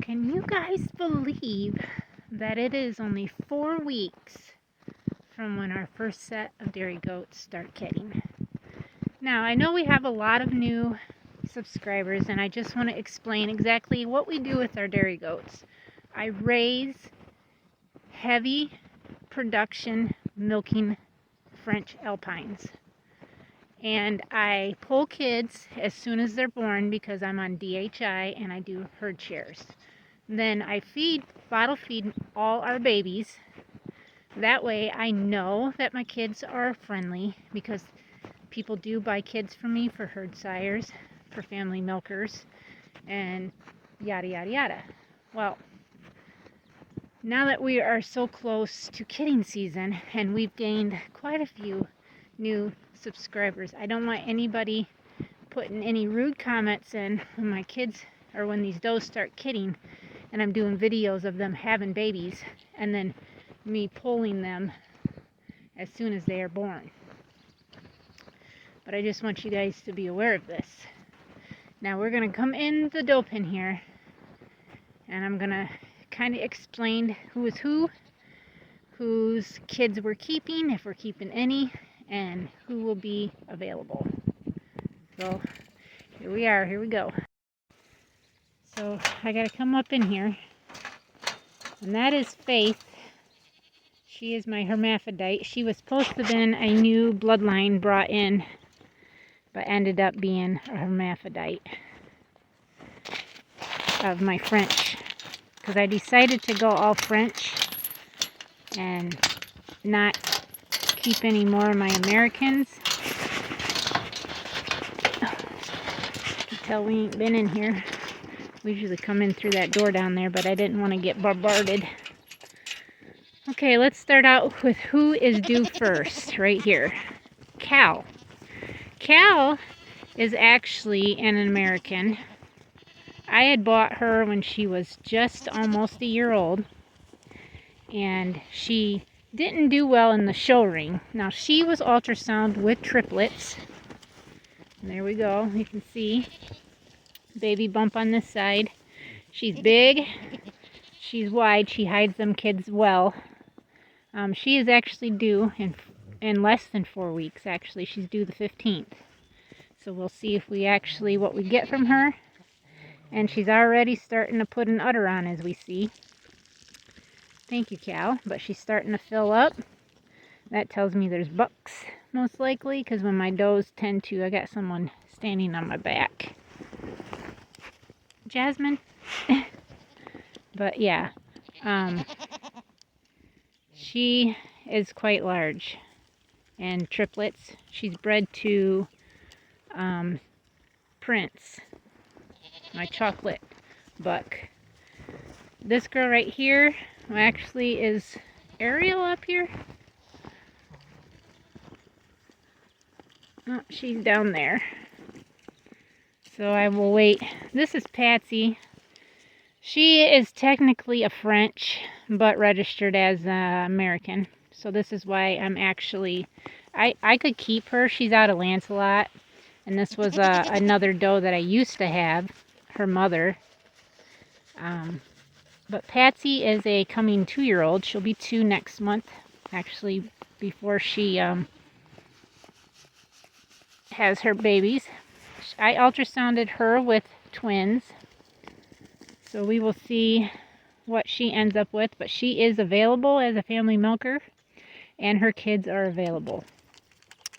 Can you guys believe that it is only 4 weeks from when our first set of dairy goats start kidding? Now, I know we have a lot of new subscribers, and I just want to explain exactly what we do with our dairy goats. I raise heavy production milking French Alpines. And I pull kids as soon as they're born because I'm on DHI and I do herd shares. Then I bottle feed all our babies. That way I know that my kids are friendly because people do buy kids from me for herd sires, for family milkers, and yada yada yada. Well, now that we are so close to kidding season and we've gained quite a few new subscribers, I don't want anybody putting any rude comments in when my kids or when these does start kidding and I'm doing videos of them having babies and then me pulling them as soon as they are born. But I just want you guys to be aware of this. Now we're going to come in the doe pen here and I'm going to kind of explain who is who, whose kids we're keeping, if we're keeping any, and who will be available. So here we are, here we go. So I gotta come up in here, and that is Faith. She is my hermaphrodite. She was supposed to have been a new bloodline brought in, but ended up being a hermaphrodite of my French, because I decided to go all French and not keep any more of my Americans. You can tell we ain't been in here. We usually come in through that door down there, but I didn't want to get bombarded. Okay, let's start out with who is due first, right here. Cal. Cal is actually an American. I had bought her when she was just almost a year old, and she didn't do well in the show ring. Now, she was ultrasound with triplets. And there we go. You can see baby bump on this side. She's big. She's wide. She hides them kids well. She is actually due in less than 4 weeks. Actually, she's due the 15th. So we'll see if what we get from her. And she's already starting to put an udder on, as we see. Thank you, Cal. But she's starting to fill up. That tells me there's bucks, most likely, because when my does tend to, I got someone standing on my back. Jasmine. But yeah, she is quite large. And triplets. She's bred to Prince, my chocolate buck. This girl right here actually is Ariel up here. Oh, she's down there. So I will wait. This is Patsy. She is technically a French, but registered as American. So this is why I'm actually... I could keep her. She's out of Lancelot. And this was another doe that I used to have, her mother. But Patsy is a coming 2-year-old. She'll be 2 next month. Actually, before she has her babies. I ultrasounded her with twins. So we will see what she ends up with. But she is available as a family milker. And her kids are available.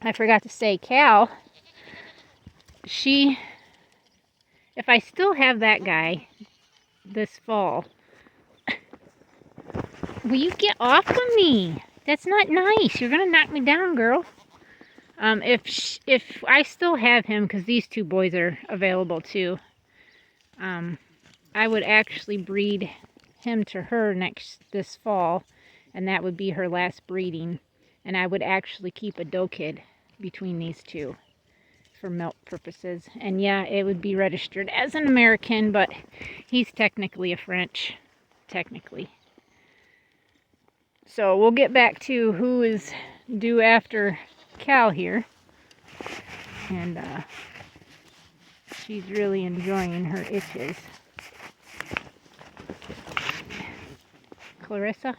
I forgot to say, Cal, if I still have that guy this fall, will you get off of me? That's not nice. You're going to knock me down, girl. If I still have him, because these 2 boys are available too, I would actually breed him to her this fall, and that would be her last breeding. And I would actually keep a doe kid between these 2 for milk purposes. And yeah, it would be registered as an American, but he's technically a French, technically. So we'll get back to who is due after Cal here. And she's really enjoying her itches. Clarissa.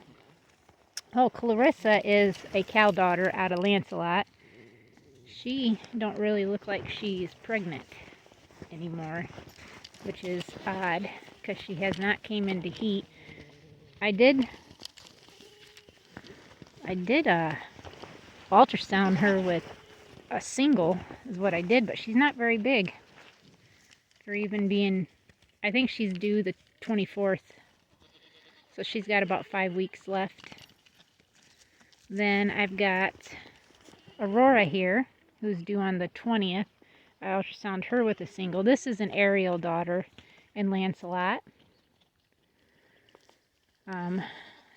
Oh, Clarissa is a cow daughter out of Lancelot. She don't really look like she's pregnant anymore, which is odd because she has not came into heat. I did ultrasound her with a single is what I did, but she's not very big for even being, I think she's due the 24th, so she's got about 5 weeks left. Then I've got Aurora here, who's due on the 20th. I ultrasound her with a single. This is an aerial daughter in Lancelot.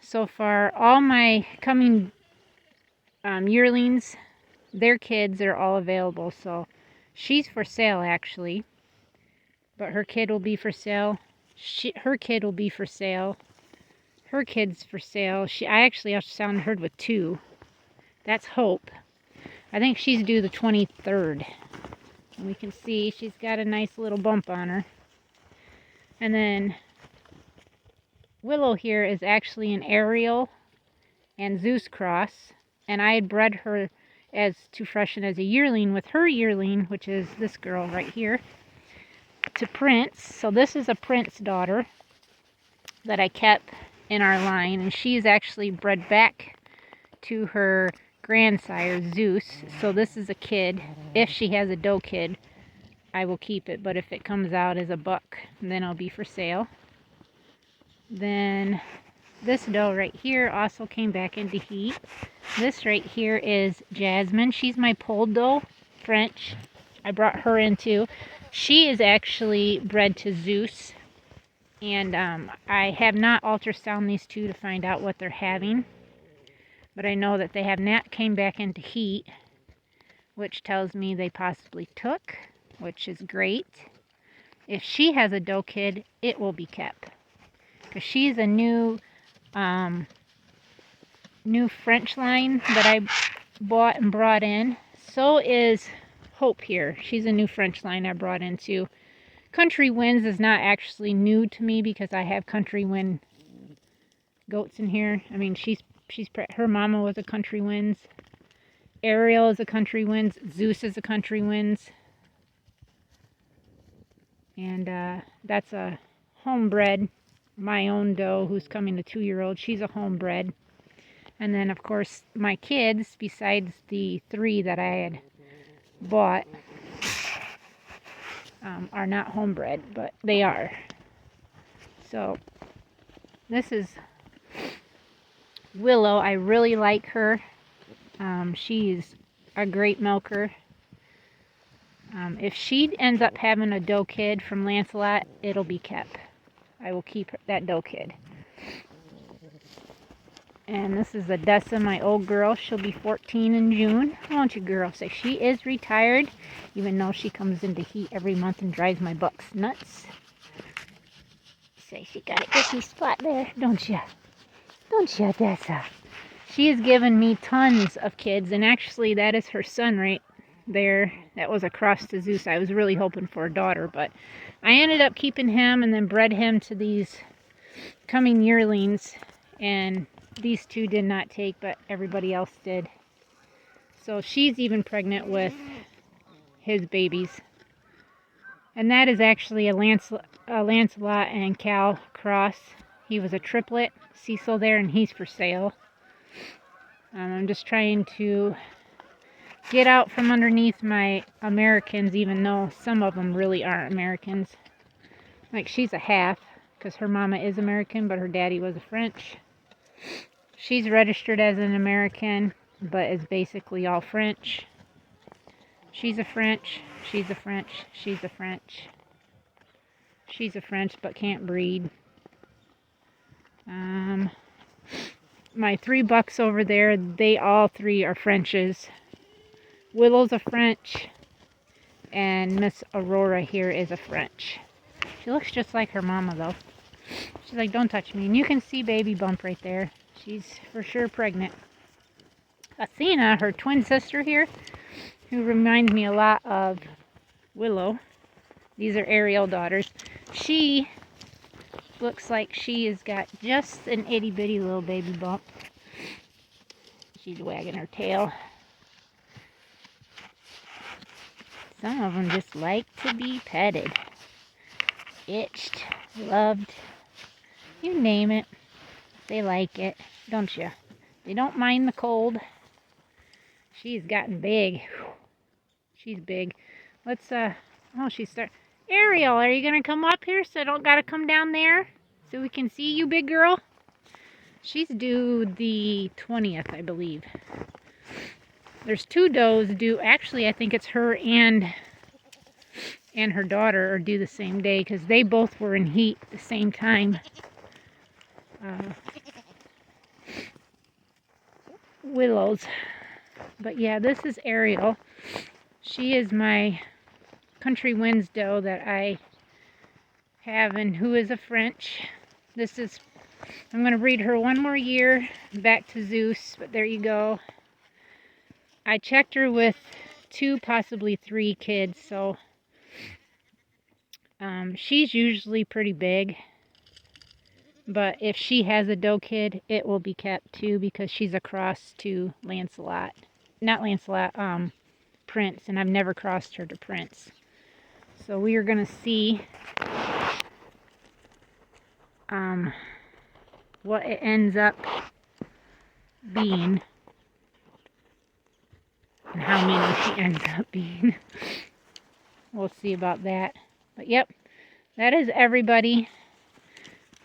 So far, all my coming yearlings, their kids are all available. So she's for sale actually, but her kid will be for sale. Her kid will be for sale. Her kid's for sale. I actually ultrasounded her with 2. That's Hope. I think she's due the 23rd. And we can see she's got a nice little bump on her. And then Willow here is actually an Ariel and Zeus cross. And I had bred her as to freshen as a yearling with her yearling, which is this girl right here, to Prince. So this is a Prince daughter that I kept in our line, and she's actually bred back to her grandsire Zeus. So this is a kid. If she has a doe kid, I will keep it, but if it comes out as a buck, then it'll be for sale. Then this doe right here also came back into heat. This right here is Jasmine. She's my polled doe, French. I brought her in too. She is actually bred to Zeus. And I have not ultrasound these two to find out what they're having. But I know that they have not came back into heat, which tells me they possibly took, which is great. If she has a doe kid, it will be kept. Because she's a new French line that I bought and brought in. So is Hope here. She's a new French line I brought in too. Country Winds is not actually new to me because I have Country Wind goats in here. I mean, her mama was a Country Winds. Ariel is a Country Winds. Zeus is a Country Winds. And that's a homebred, my own doe who's coming to 2-year-old. She's a homebred. And then, of course, my kids, besides the 3 that I had bought, are not homebred, but they are. So this is Willow. I really like her. She's a great milker. If she ends up having a doe kid from Lancelot, it'll be kept. I will keep that doe kid. And this is Odessa, my old girl. She'll be 14 in June. Won't you, girl? Say she is retired, even though she comes into heat every month and drives my bucks nuts. Say she got an icky spot there, don't you? Don't you, Odessa? She has given me tons of kids, and actually that is her son right there. That was a cross to Zeus. I was really hoping for a daughter, but I ended up keeping him and then bred him to these coming yearlings, and these 2 did not take, but everybody else did. So she's even pregnant with his babies. And that is actually a Lancelot and Cal cross. He was a triplet, Cecil there, and he's for sale. I'm just trying to get out from underneath my Americans, even though some of them really aren't Americans. Like she's a half, because her mama is American, but her daddy was a French. She's registered as an American, but is basically all French. She's a French, she's a French, she's a French. She's a French, but can't breed. My 3 bucks over there, they all 3 are Frenches. Willow's a French, and Miss Aurora here is a French. She looks just like her mama, though. She's like, don't touch me. And you can see baby bump right there. She's for sure pregnant. Athena, her twin sister here, who reminds me a lot of Willow. These are Ariel daughters. She looks like she has got just an itty bitty little baby bump. She's wagging her tail. Some of them just like to be petted, itched, loved, you name it. They like it, don't you? They don't mind the cold. She's gotten big. She's big. Let's, oh, Ariel, are you going to come up here so I don't got to come down there so we can see you, big girl? She's due the 20th, I believe. There's 2 does due. Actually, I think it's her and her daughter are due the same day because they both were in heat at the same time. Willows. But yeah, this is Ariel. She is my country winds doe that I have and who is a French. I'm going to breed her 1 more year back to Zeus, but there you go. I checked her with 2, possibly 3 kids, so she's usually pretty big. But if she has a doe kid, it will be kept too because she's a cross to Lancelot. Not Lancelot, Prince, and I've never crossed her to Prince. So we are going to see what it ends up being and how many she ends up being. We'll see about that. But yep, that is everybody.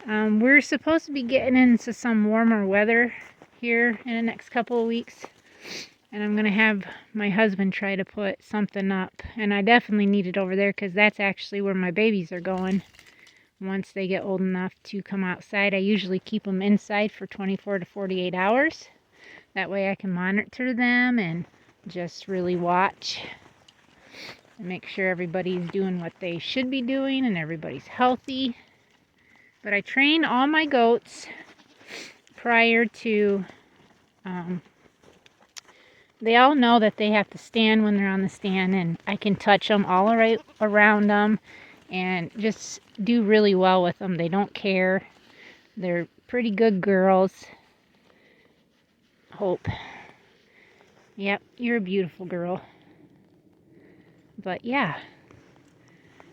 We're supposed to be getting into some warmer weather here in the next couple of weeks. And I'm going to have my husband try to put something up. And I definitely need it over there because that's actually where my babies are going. Once they get old enough to come outside, I usually keep them inside for 24 to 48 hours. That way I can monitor them and just really watch and make sure everybody's doing what they should be doing and everybody's healthy. But I train all my goats prior to, they all know that they have to stand when they're on the stand, and I can touch them all right around them and just do really well with them. They don't care. They're pretty good girls. Hope. Yep, you're a beautiful girl. But yeah,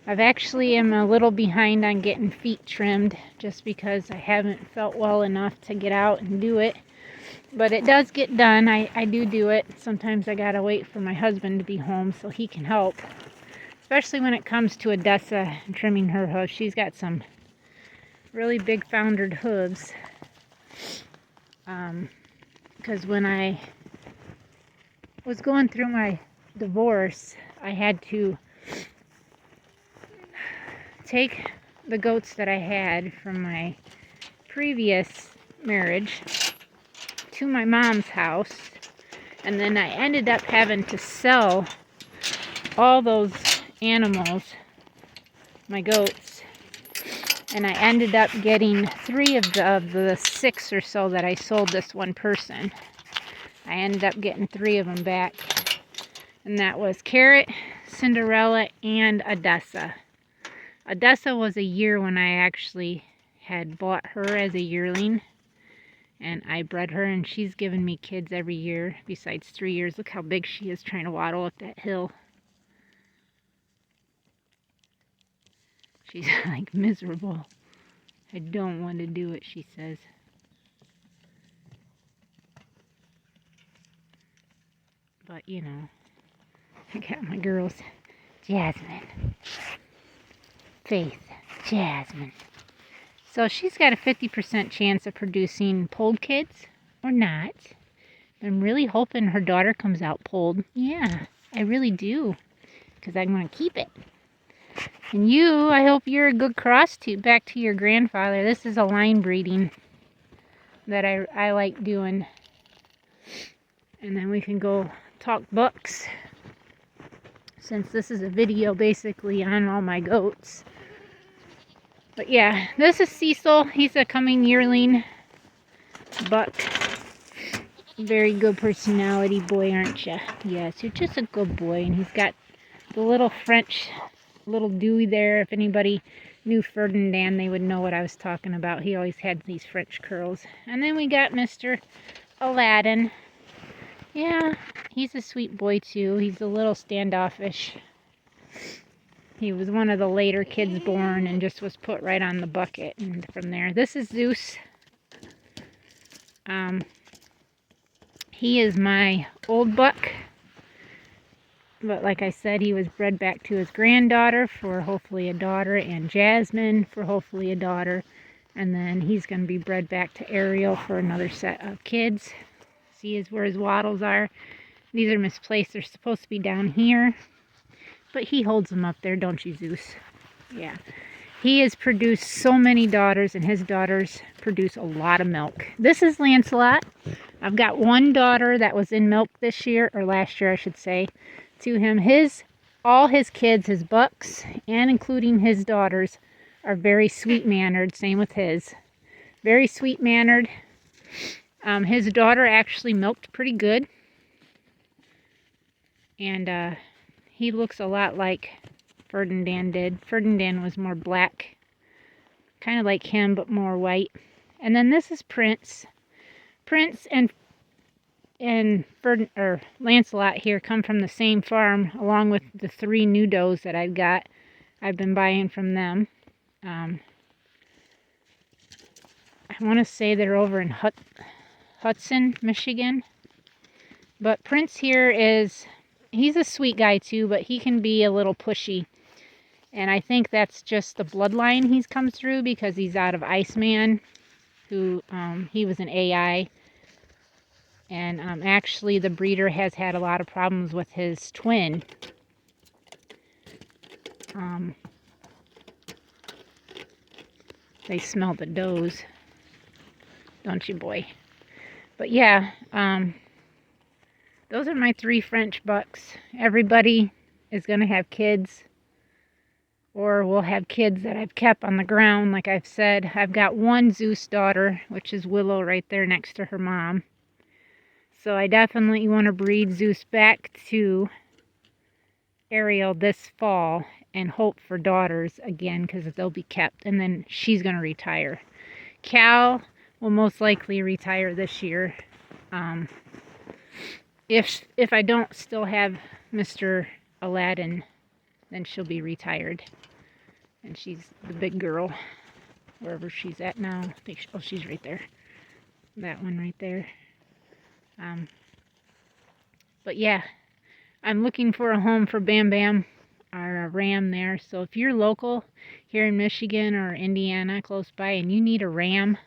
I've actually am a little behind on getting feet trimmed just because I haven't felt well enough to get out and do it. But it does get done. I do it. Sometimes I gotta wait for my husband to be home so he can help. Especially when it comes to Odessa and trimming her hooves. She's got some really big foundered hooves. Because when I was going through my divorce, I had to take the goats that I had from my previous marriage to my mom's house, and then I ended up having to sell all those animals, my goats, and I ended up getting 3 of the 6 or so that I sold this one person. I ended up getting 3 of them back, and that was Carrot, Cinderella, and Odessa. Odessa was a year when I actually had bought her as a yearling, and I bred her, and she's given me kids every year besides 3 years. Look how big she is trying to waddle up that hill. She's like miserable. I don't want to do it, she says. But you know, I got my girls, Jasmine, Faith, Jasmine. So she's got a 50% chance of producing polled kids or not. I'm really hoping her daughter comes out polled. Yeah, I really do, because I'm going to keep it. And you, I hope you're a good cross to back to your grandfather. This is a line breeding that I like doing. And then we can go talk books, since this is a video basically on all my goats. But yeah, this is Cecil. He's a coming yearling buck. Very good personality boy, aren't you? Yes, you're just a good boy. And he's got the little French, little Dewey there. If anybody knew Ferdinand, they would know what I was talking about. He always had these French curls. And then we got Mr. Aladdin. Yeah, he's a sweet boy too. He's a little standoffish. He was one of the later kids born and just was put right on the bucket. And from there, this is Zeus. He is my old buck. But like I said, he was bred back to his granddaughter for hopefully a daughter, and Jasmine for hopefully a daughter. And then he's going to be bred back to Ariel for another set of kids. See where his wattles are. These are misplaced. They're supposed to be down here. But he holds them up there, don't you, Zeus? Yeah. He has produced so many daughters, and his daughters produce a lot of milk. This is Lancelot. I've got one daughter that was in milk this year, or last year I should say, to him. All his kids, his bucks, and including his daughters, are very sweet-mannered. Same with his. Very sweet-mannered. His daughter actually milked pretty good. And he looks a lot like Ferdinand did. Ferdinand was more black. Kind of like him, but more white. And then this is Prince. Prince and Lancelot here come from the same farm, along with the 3 new does that I've been buying from them. I want to say they're over in Hudson, Michigan. But Prince here he's a sweet guy too, but he can be a little pushy. And I think that's just the bloodline he's come through, because he's out of Iceman, who he was an AI. And actually the breeder has had a lot of problems with his twin. They smell the does, don't you, boy? But yeah, those are my 3 French bucks. Everybody is going to have kids, or will have kids that I've kept on the ground. Like I've said, I've got one Zeus daughter, which is Willow right there next to her mom. So I definitely want to breed Zeus back to Ariel this fall and hope for daughters again, because they'll be kept. And then she's going to retire. Cal will most likely retire this year. If I don't still have Mr. Aladdin, then she'll be retired. And she's the big girl, wherever she's at now. I think she's right there. That one right there. But yeah, I'm looking for a home for Bam Bam, our ram there. So if you're local here in Michigan or Indiana close by and you need a ram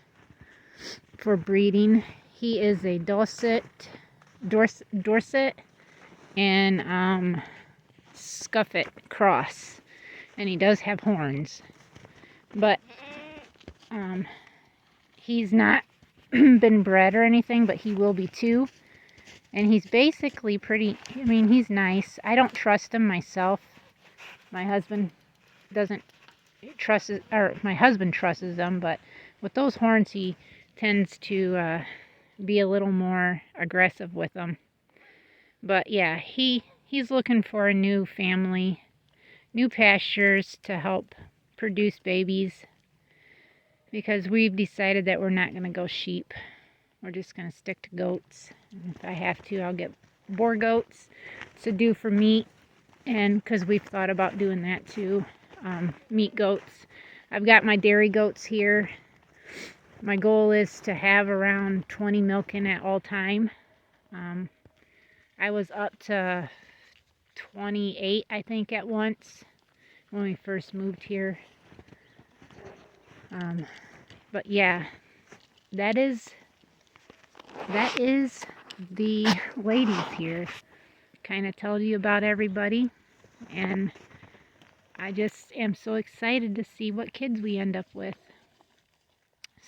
for breeding, he is a Dorset and Scuffet cross, and he does have horns, but he's not been bred or anything, but he will be too. And he's basically pretty, I mean, he's nice. I don't trust him myself. My husband doesn't trust, or my husband trusts them, but with those horns, he tends to be a little more aggressive with them. But yeah, he's looking for a new family, new pastures to help produce babies, because we've decided that we're not going to go sheep. We're just going to stick to goats. And if I have to, I'll get boar goats to do for meat. And because we've thought about doing that too. Meat goats. I've got my dairy goats here. My goal is to have around 20 milking at all time. I was up to 28, I think, at once when we first moved here. But yeah, that is the ladies here. Kind of told you about everybody, and I just am so excited to see what kids we end up with.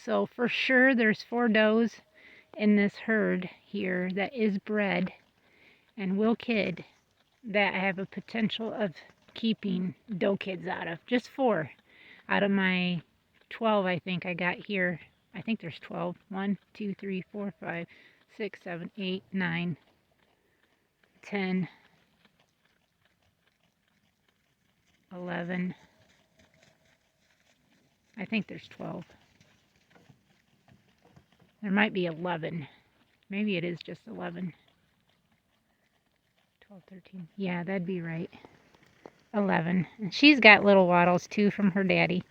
So for sure there's 4 does in this herd here that is bred and will kid, that I have a potential of keeping doe kids out of. Just 4 out of my 12 I think I got here. I think there's 12. 1, 2, 3, 4, 5, 6, 7, 8, 9, 10, 11, I think there's 12. There might be 11. Maybe it is just 11. 12, 13. Yeah, that'd be right. 11. And she's got little wattles too from her daddy.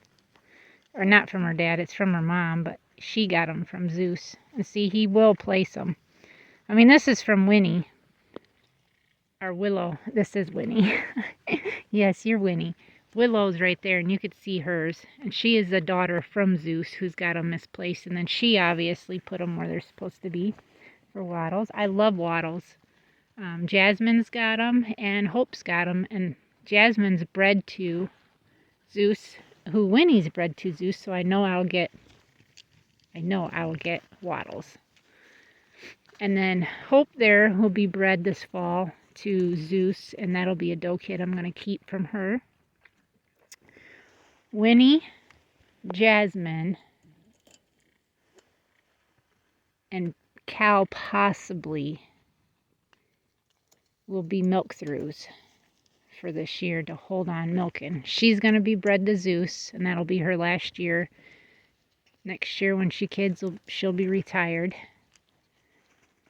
Or not from her dad, it's from her mom, but she got them from Zeus. And see, he will place them. I mean, this is from Winnie. Or Willow. This is Winnie. Yes, you're Winnie. Willow's right there, and you could see hers. And she is the daughter from Zeus who's got them misplaced. And then she obviously put them where they're supposed to be for wattles. I love wattles. Jasmine's got them, and Hope's got them. And Jasmine's bred to Zeus, who Winnie's bred to Zeus, so I know I will get wattles. And then Hope there will be bred this fall to Zeus, and that'll be a doe kid I'm going to keep from her. Winnie, Jasmine, and Cal possibly will be milk-throughs for this year to hold on milking. She's going to be bred to Zeus, and that'll be her last year. Next year when she'll be retired.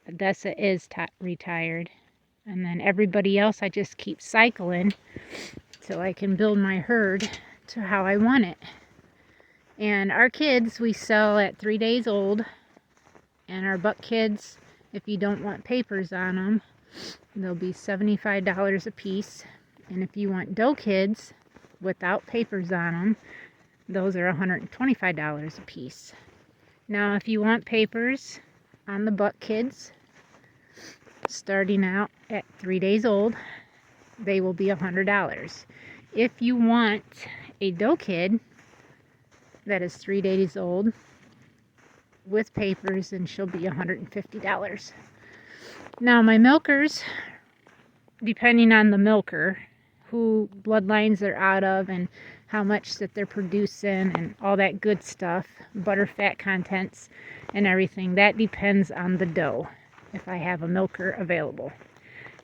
Odessa is retired. And then everybody else I just keep cycling so I can build my herd to how I want it. And our kids we sell at 3 days old. And our buck kids, if you don't want papers on them, they'll be $75 a piece. And if you want doe kids without papers on them, those are $125 a piece. Now, if you want papers on the buck kids, starting out at 3 days old, they will be $100. If you want a doe kid that is 3 days old with papers, then she'll be $150. Now, my milkers, depending on the milker, who bloodlines they're out of and how much that they're producing and all that good stuff, butter fat contents and everything, that depends on the doe if I have a milker available.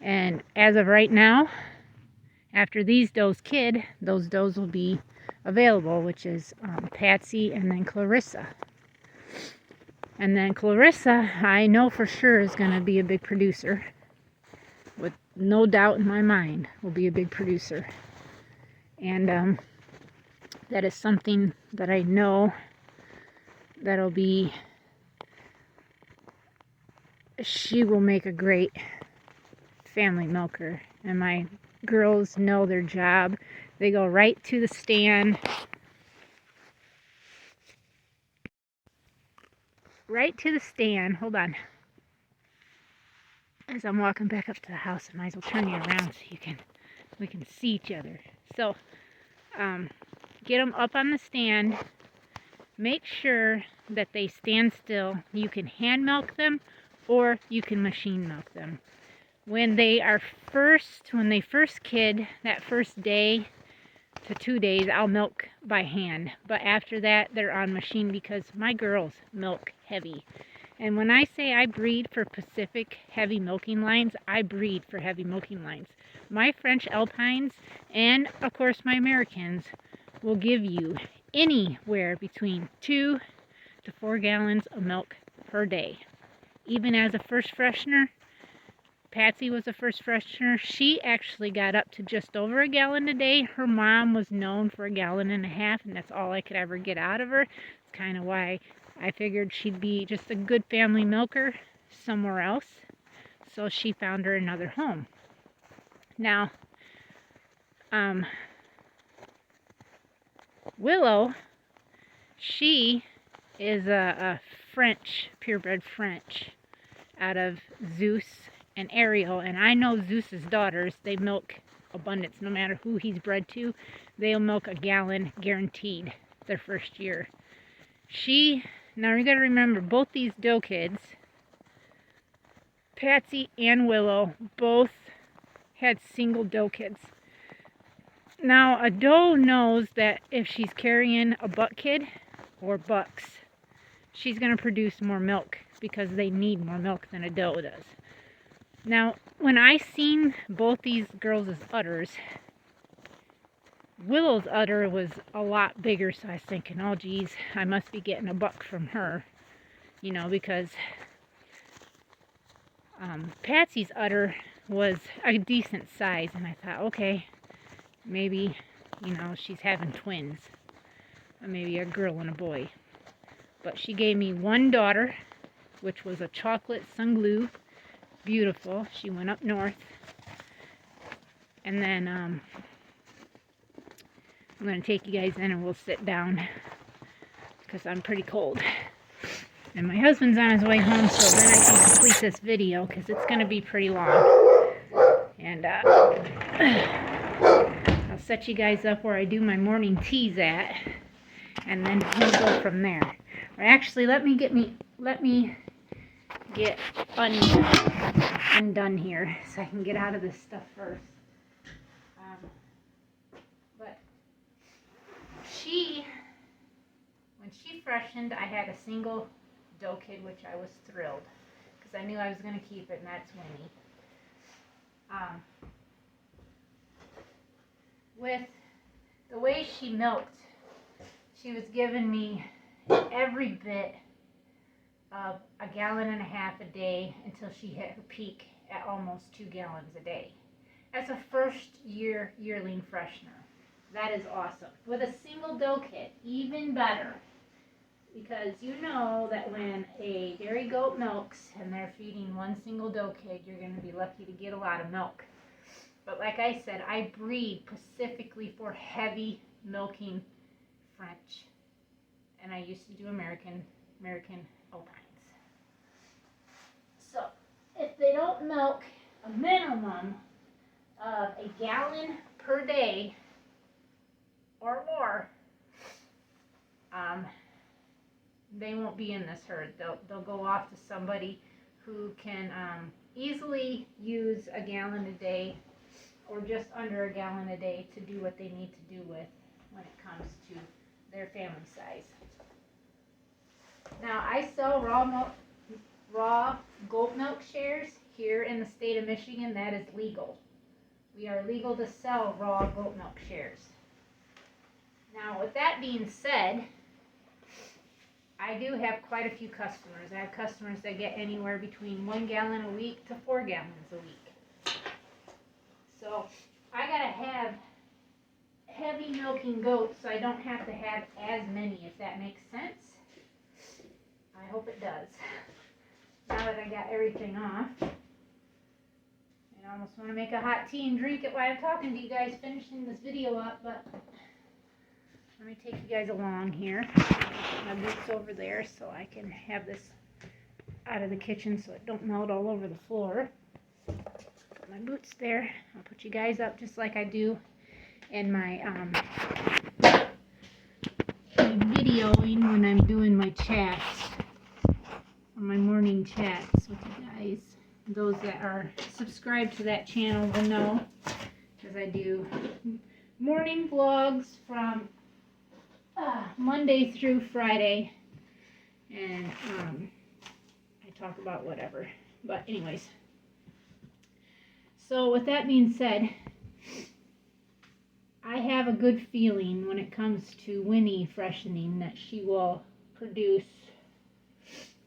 And as of right now, after these does kid, those does will be available, which is Patsy and then Clarissa. And then Clarissa, I know for sure is going to be a big producer. With no doubt in my mind, will be a big producer. And that is something that I know that'll be, she will make a great family milker. And my girls know their job. They go right to the stand. Right to the stand. Hold on. As I'm walking back up to the house, I might as well turn you around so we can see each other. So, get them up on the stand. Make sure that they stand still. You can hand milk them or you can machine milk them. When they first kid, that first day to 2 days, I'll milk by hand. But after that, they're on machine because my girls milk heavy. And when I say I breed for Pacific heavy milking lines, I breed for heavy milking lines. My French Alpines and, of course, my Americans will give you anywhere between 2 to 4 gallons of milk per day. Even as a first freshener, Patsy was a first freshener. She actually got up to just over a gallon a day. Her mom was known for 1.5 gallons, and that's all I could ever get out of her. It's kind of why I figured she'd be just a good family milker somewhere else. So she found her another home. Now, Willow, she is a French, purebred French, out of Zeus and Ariel. And I know Zeus's daughters, they milk abundance. No matter who he's bred to, they'll milk 1 gallon guaranteed their first year. Now you got to remember, both these doe kids, Patsy and Willow, both had single doe kids. Now, a doe knows that if she's carrying a buck kid or bucks, she's going to produce more milk because they need more milk than a doe does. Now, when I seen both these girls as udders, Willow's udder was a lot bigger, so I was thinking, oh geez, I must be getting a buck from her, you know, because Patsy's udder was a decent size, and I thought, okay, maybe, you know, she's having twins, or maybe a girl and a boy. But she gave me one daughter, which was a chocolate sunglu, beautiful. She went up north, and then I'm going to take you guys in and we'll sit down because I'm pretty cold. And my husband's on his way home, so then I can complete this video because it's going to be pretty long. And I'll set you guys up where I do my morning teas at, and then we'll go from there. Or actually, let me get undone here so I can get out of this stuff first. But when she freshened, I had a single doe kid, which I was thrilled because I knew I was going to keep it, and that's Winnie. With the way she milked, she was giving me every bit of 1.5 gallons a day until she hit her peak at almost 2 gallons a day. That's a first yearling freshener. That is awesome. With a single doe kid, even better. Because you know that when a dairy goat milks and they're feeding one single doe kid, you're going to be lucky to get a lot of milk. But like I said, I breed specifically for heavy milking French. And I used to do American Alpines. So, if they don't milk a minimum of 1 gallon per day or more, they won't be in this herd. They'll go off to somebody who can easily use 1 gallon a day or just under 1 gallon a day to do what they need to do with when it comes to their family size. Now, I sell raw goat milk shares here in the state of Michigan. That is legal. We are legal to sell raw goat milk shares. Now, with that being said, I do have quite a few customers. I have customers that get anywhere between 1 gallon a week to 4 gallons a week. So I gotta have heavy milking goats so I don't have to have as many, if that makes sense. I hope it does. Now that I got everything off, I almost want to make a hot tea and drink it while I'm talking to you guys, finishing this video up, but let me take you guys along here. My boots over there so I can have this out of the kitchen so it don't melt all over the floor. Put my boots there. I'll put you guys up just like I do in my videoing when I'm doing my chats, or my morning chats with you guys. Those that are subscribed to that channel will know, because I do morning vlogs from Monday through Friday, and I talk about whatever. But anyways, so with that being said, I have a good feeling when it comes to Winnie freshening that she will produce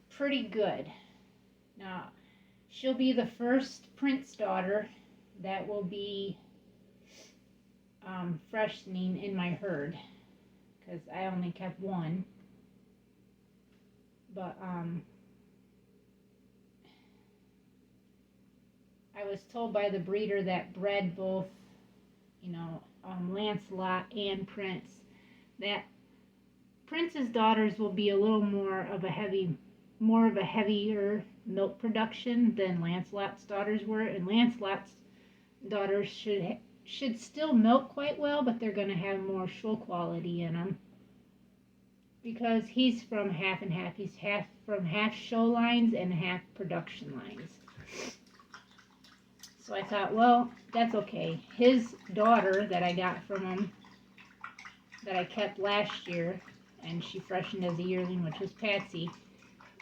pretty good. Now, she'll be the first prince daughter that will be freshening in my herd, because I only kept one. But I was told by the breeder that bred both, Lancelot and Prince, that Prince's daughters will be a little more of a heavier milk production than Lancelot's daughters were, and Lancelot's daughters should still milk quite well, but they're going to have more show quality in them, because he's from half and half. He's from half show lines and half production lines. So I thought, well, that's okay. His daughter that I got from him, that I kept last year, and she freshened as a yearling, which was Patsy.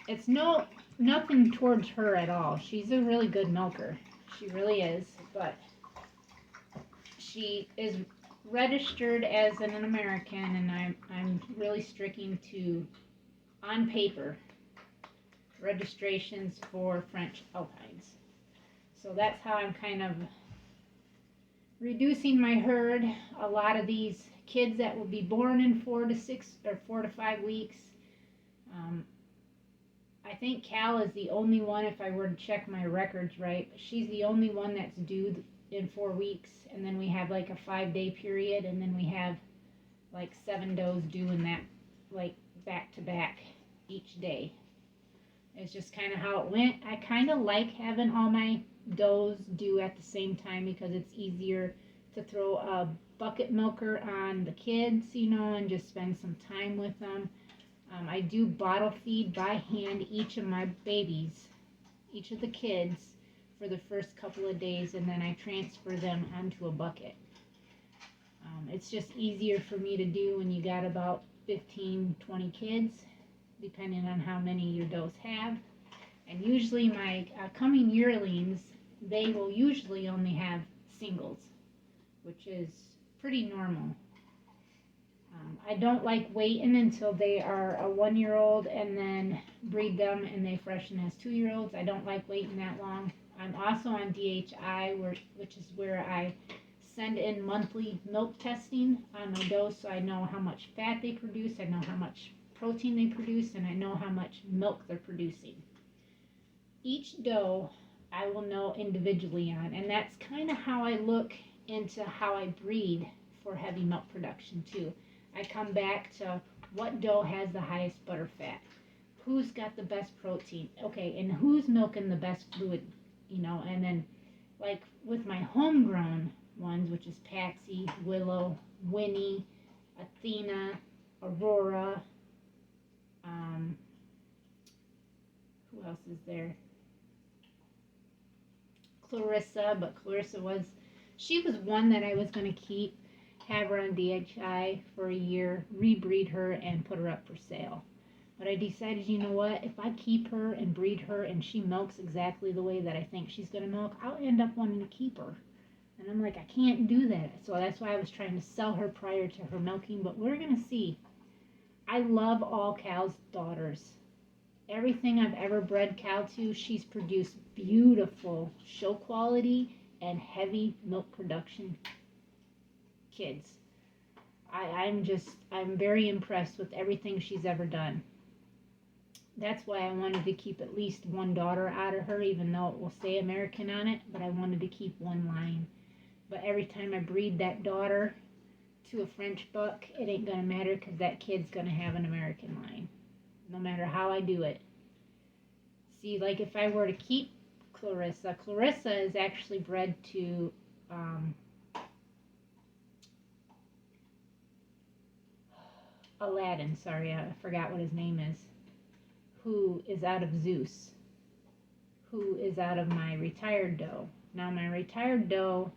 It's nothing towards her at all. She's a really good milker. She really is. But she is registered as an American, and I'm really sticking to, on paper, registrations for French Alpines. So that's how I'm kind of reducing my herd. A lot of these kids that will be born in 4 to 5 weeks. Um, I think Cal is the only one, if I were to check my records right, she's the only one that's due in 4 weeks. And then we have like a 5-day period, and then we have like 7 does due in that, like back to back each day. It's just kind of how it went. I kind of like having all my does due at the same time because it's easier to throw a bucket milker on the kids, and just spend some time with them. I do bottle feed by hand each of my babies, each of the kids, for the first couple of days, and then I transfer them onto a bucket. It's just easier for me to do when you got about 15, 20 kids, depending on how many your does have. And usually my coming yearlings, they will usually only have singles, which is pretty normal. I don't like waiting until they are a 1-year-old and then breed them and they freshen as 2-year-olds. I don't like waiting that long. I'm also on DHI, which is where I send in monthly milk testing on my does, so I know how much fat they produce, I know how much protein they produce, and I know how much milk they're producing. Each doe I will know individually on, and that's kind of how I look into how I breed for heavy milk production too. I come back to what doe has the highest butter fat, who's got the best protein, okay, and who's milking the best fluid, and then like with my homegrown ones, which is Patsy, Willow, Winnie, Athena, Aurora, who else is there? Clarissa, but she was one that I was going to keep, have her on DHI for a year, rebreed her, and put her up for sale. But I decided, you know what, if I keep her and breed her and she milks exactly the way that I think she's going to milk, I'll end up wanting to keep her. And I'm like, I can't do that. So that's why I was trying to sell her prior to her milking, but we're going to see. I love all Cal's daughters. Everything I've ever bred Cal to, she's produced beautiful show quality and heavy milk production kids. I'm very impressed with everything she's ever done. That's why I wanted to keep at least one daughter out of her, even though it will say American on it, but I wanted to keep one line. But every time I breed that daughter to a French buck, it ain't going to matter because that kid's going to have an American line, no matter how I do it. See, like if I were to keep Clarissa is actually bred to Aladdin, sorry, I forgot what his name is, who is out of Zeus, who is out of my retired doe. Now my retired doe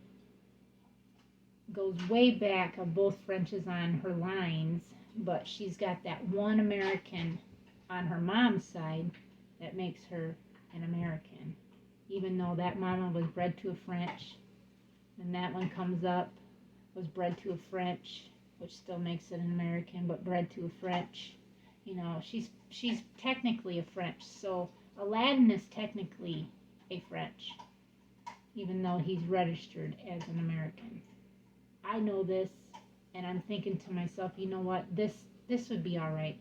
goes way back of both Frenches on her lines, but she's got that one American on her mom's side that makes her an American, even though that mama was bred to a French, and that one comes up, was bred to a French, which still makes it an American, but bred to a French. She's technically a French, so Aladdin is technically a French, even though he's registered as an American. I know this, and I'm thinking to myself, you know what, this would be all right.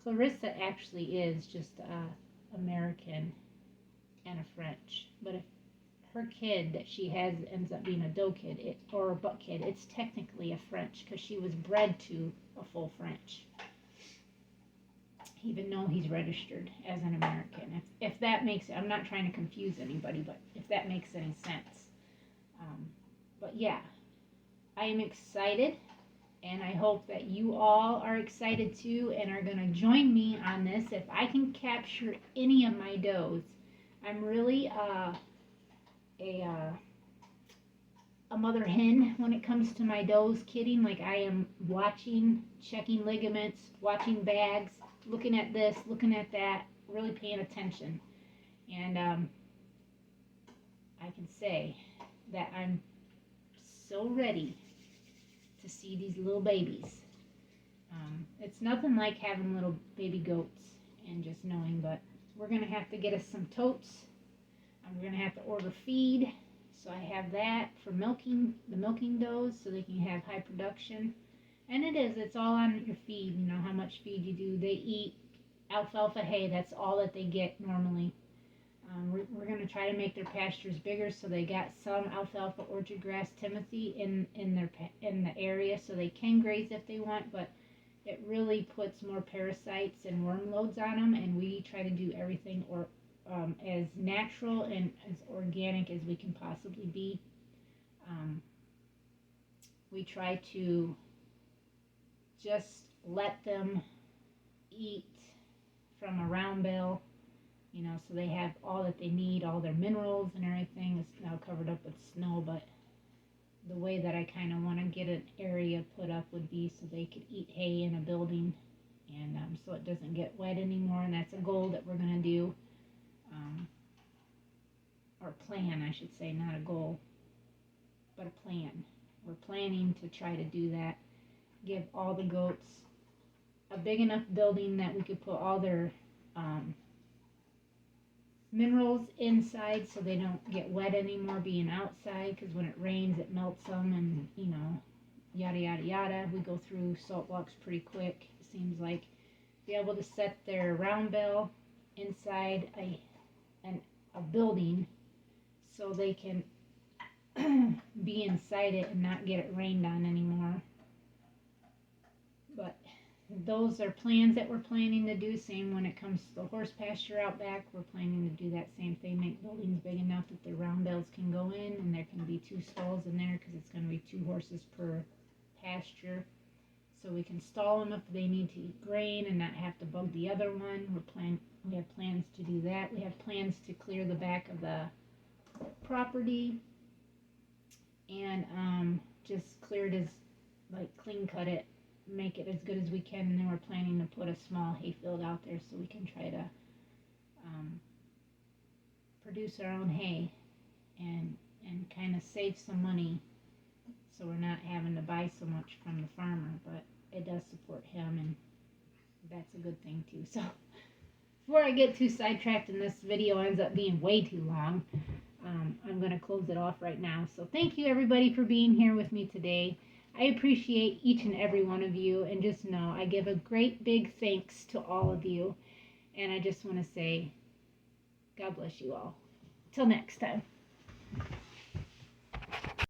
Clarissa actually is just American and a French, but if her kid that she has ends up being a doe kid or a buck kid, it's technically a French because she was bred to a full French, even though he's registered as an American. If that makes it, I'm not trying to confuse anybody, but if that makes any sense. But yeah, I am excited, and I hope that you all are excited too and are going to join me on this. If I can capture any of my does, I'm really a mother hen when it comes to my does kidding. Like I am watching, checking ligaments, watching bags, looking at this, looking at that, really paying attention. And I can say that I'm so ready to see these little babies. It's nothing like having little baby goats and just knowing, but we're going to have to get us some totes. We're going to have to order feed. So I have that for milking, the milking does, so they can have high production. And it's all on your feed, you know, how much feed you do. They eat alfalfa hay, that's all that they get normally. We're going to try to make their pastures bigger, so they got some alfalfa, orchard grass, timothy in the area, so they can graze if they want, but it really puts more parasites and worm loads on them, and we try to do everything as natural and as organic as we can possibly be. We try to just let them eat from a round bale, you know, so they have all that they need, all their minerals and everything. Is now covered up with snow, but the way that I kind of want to get an area put up would be so they could eat hay in a building, and so it doesn't get wet anymore, and that's a goal that we're going to do, or plan, I should say, not a goal, but a plan. We're planning to try to do that, give all the goats a big enough building that we could put all their minerals inside so they don't get wet anymore being outside, because when it rains it melts them, and you know, yada yada yada. We go through salt blocks pretty quick, it seems like. Be able to set their round bale inside a building so they can be inside it and not get it rained on anymore. But those are plans that we're planning to do. Same when it comes to the horse pasture out back, we're planning to do that same thing, make buildings big enough that the round bales can go in, and there can be 2 stalls in there, because it's going to be 2 horses per pasture, so we can stall them if they need to eat grain and not have to bug the other one. We have plans to do that. We have plans to clear the back of the property and just clear it, as like clean cut it, make it as good as we can, and then we're planning to put a small hayfield out there so we can try to produce our own hay and kind of save some money, so we're not having to buy so much from the farmer, but it does support him, and that's a good thing too. So before I get too sidetracked and this video ends up being way too long, I'm going to close it off right now. So thank you everybody for being here with me today. I appreciate each and every one of you, and just know I give a great big thanks to all of you, and I just want to say God bless you all. Till next time.